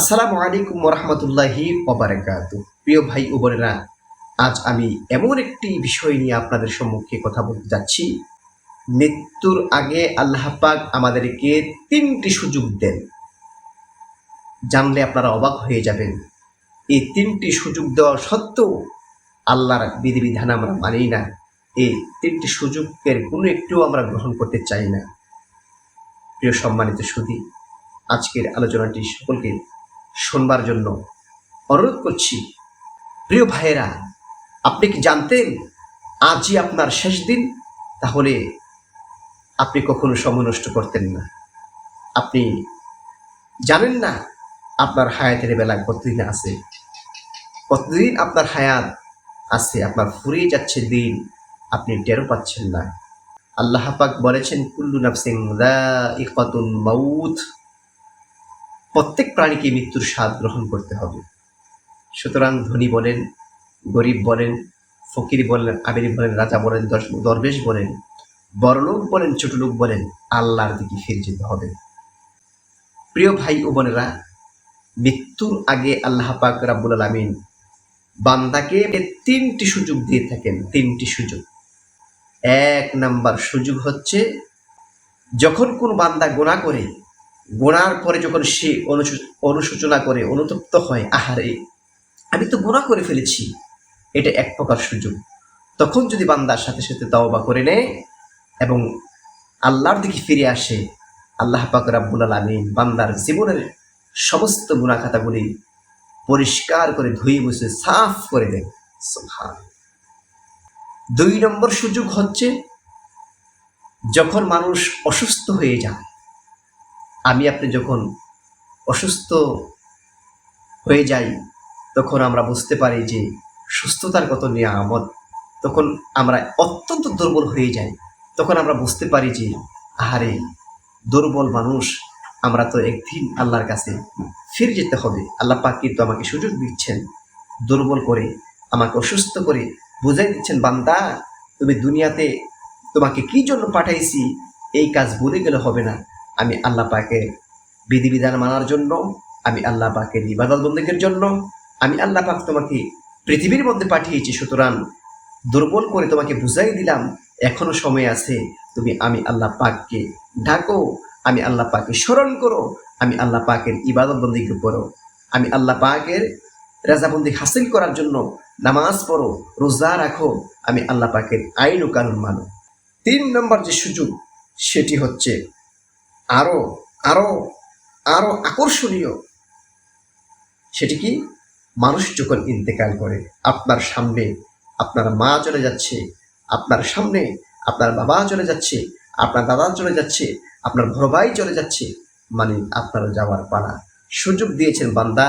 আসসালামু আলাইকুম ওরহমতুল্লাহি ওবারাকাতু। প্রিয় ভাই ও বোনেরা, আজ আমি এমন একটি বিষয় নিয়ে আপনাদের সম্মুখে কথা বলতে যাচ্ছি। মৃত্যুর আগে আল্লাহ পাক আমাদেরকে 3টি সুযোগ দেন। জানলে আপনারা অবাক হয়ে যাবেন। এই 3টি সুযোগ দেওয়া সত্ত্বেও আল্লাহর বিধিবিধান আমরা মানি না। এই 3টি সুযোগের কোনো একটিও আমরা গ্রহণ করতে চাই না। প্রিয় সম্মানিত সুধী, আজকের আলোচনাটি সকলকে শুনবার জন্য অনুরোধ করছি। প্রিয় ভাইয়েরা, আপনি কি জানতেন আজই আপনার শেষ দিন? তাহলে আপনি কখনো সময় নষ্ট করতেন না। আপনি জানেন না আপনার হায়াতের বেলা কতদিন আছে, কতদিন আপনার হায়াত আছে, আপনার ফুরিয়ে যাচ্ছে দিন, আপনি টেরও পাচ্ছেন না। আল্লাহ পাক বলেছেন, কুল্লু নাফসিন যায়িকাতুল মাউত, প্রত্যেক প্রাণীকে মৃত্যুর স্বাদ গ্রহণ করতে হবে। সুতরাং ধনী বলেন, গরিব বলেন, ফকির বলেন, আমির বলেন, রাজা বলেন, দরবেশ বলেন, বড়লোক বলেন, ছোট লোক বলেন, আল্লাহর দিকে ফিরে যেতে হবে। প্রিয় ভাই ও বোনেরা, মৃত্যুর আগে আল্লাহ পাক রাব্বুল আলামিন বান্দাকে 3টি সুযোগ দিয়ে থাকেন। 3টি সুযোগ। 1 নাম্বার সুযোগ হচ্ছে, যখন কোন বান্দা গুনাহ করে, গুনার পরে যখন সে অনুশোচনা করে, অনুতপ্ত হয়, আহারে আমি তো গুনাহ করে ফেলেছি, এটা এক প্রকার সুযোগ। তখন যদি বান্দার সাথে সাথে তওবা করে নেয় এবং আল্লাহর দিকে ফিরে আসে, আল্লাহ পাক রাব্বুল আলামিন বান্দার জীবনের সমস্ত গুনাহ খাতাগুলি পরিষ্কার করে ধুয়ে মুছে সাফ করে দেন। সুবহানাল্লাহ। 2 নম্বর সুযোগ হচ্ছে, যখন মানুষ অসুস্থ হয়ে যায়। আমি আপনি যখন অসুস্থ হয়ে যাই, তখন আমরা বুঝতে পারি যে সুস্থতার কত নিয়ামত। তখন আমরা অত্যন্ত দুর্বল হয়ে যাই। তখন আমরা বুঝতে পারি যে আহারে দুর্বল মানুষ, আমরা তো একদিন আল্লাহর কাছে ফিরে যেতে হবে। আল্লাহ পাক কিন্তু আমাকে সুযোগ দিচ্ছেন, দুর্বল করে আমাকে অসুস্থ করে বুঝাই দিচ্ছেন, বান্দা তুমি দুনিয়াতে তোমাকে কি জন্য পাঠাইছি এই কাজ ভুলে গেলে হবে না। আমি আল্লাহ পাকের বিধিবিধান মানার জন্য, আমি আল্লাহ পাকের ইবাদত বন্দেগীর জন্য, আমি আল্লাহ পাক তোমাকে পৃথিবীর মধ্যে পাঠিয়েছি। সুতরাং দুর্বল করে তোমাকে বুঝাই দিলাম, এখনো সময় আছে। তুমি আমি আল্লাহ পাককে ডাকো, আমি আল্লাহ পাককে স্মরণ করো, আমি আল্লাহ পাকের ইবাদত বন্দেগী করো, আমি আল্লাহ পাকের রাজাবন্দি হাসিল করার জন্য নামাজ পড়ো, রোজা রাখো, আমি আল্লাহ পাকের আইন ও কানুন মানো। 3 নম্বর যে সুযোগ, সেটি হচ্ছে আরো আরো আরো আকর্ষণীয়। সেটি কি? মানুষ যখন ইন্তেকাল করে, আপনার সামনে আপনার মা চলে যাচ্ছে, আপনার সামনে আপনার বাবা চলে যাচ্ছে, আপনার দাদা চলে যাচ্ছে, আপনার বড় ভাই চলে যাচ্ছে, মানে আপনার যাওয়ার পালা। সুযোগ দিয়েছেন বান্দা,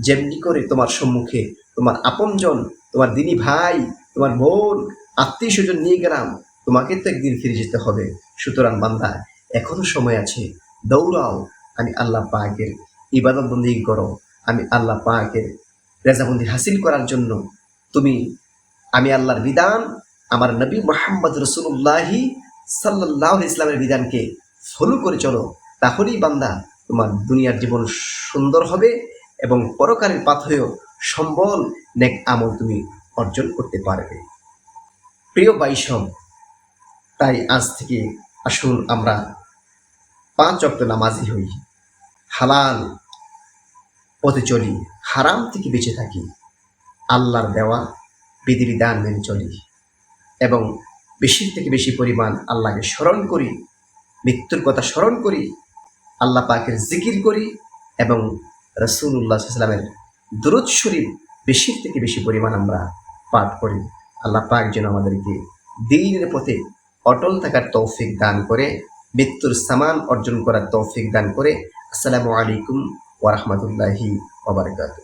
যেমনি করে তোমার সম্মুখে তোমার আপনজন, তোমার দিনী ভাই, তোমার বোন, আত্মীয় স্বজন নিয়ে গেলাম, তোমাকে তো একদিন ফিরে যেতে হবে। সুতরাং বান্দা, এখনো সময় আছে, দৌড়াও, আমি আল্লাহ পাকের ইবাদত বন্দেগী করো, আমি আল্লাহ পাকের রেজাবন্দি হাসিল করার জন্য তুমি আমি আল্লাহর বিধান, আমার নবী মুহাম্মদ রাসূলুল্লাহি সাল্লাল্লাহু আলাইহি ইসলামের বিধানকে ফলো করে চলো। তাহলেই বান্দা তোমার দুনিয়ার জীবন সুন্দর হবে এবং পরকালের পাথেয় সম্বল নেক আমল তুমি অর্জন করতে পারবে। প্রিয় বাইসব, তাই আজ থেকে আসুন আমরা 5 ওয়াক্ত নামাজি হই, হালাল পথে চলি, হারাম থেকে বেঁচে থাকি, আল্লাহর দেওয়া বিধিবিধান মেনে চলি এবং বেশি থেকে বেশি পরিমাণ আল্লাহকে স্মরণ করি, মৃত্যুর কথা স্মরণ করি, আল্লাহ পাকের জিকির করি এবং রাসূলুল্লাহ সাল্লাল্লাহু আলাইহি ওয়াসাল্লামের দুরূদ শরীফ বেশি থেকে বেশি পরিমাণ আমরা পাঠ করি। আল্লাহ পাক যেন আমাদেরকে দ্বীনের পথে অটল থাকার তৌফিক দান করে, মৃত্যুর সামান অর্জন করার তৌফিক দান করে। আসসালামু আলাইকুম ওয়া রাহমাতুল্লাহি ওয়া বারাকাতুহু।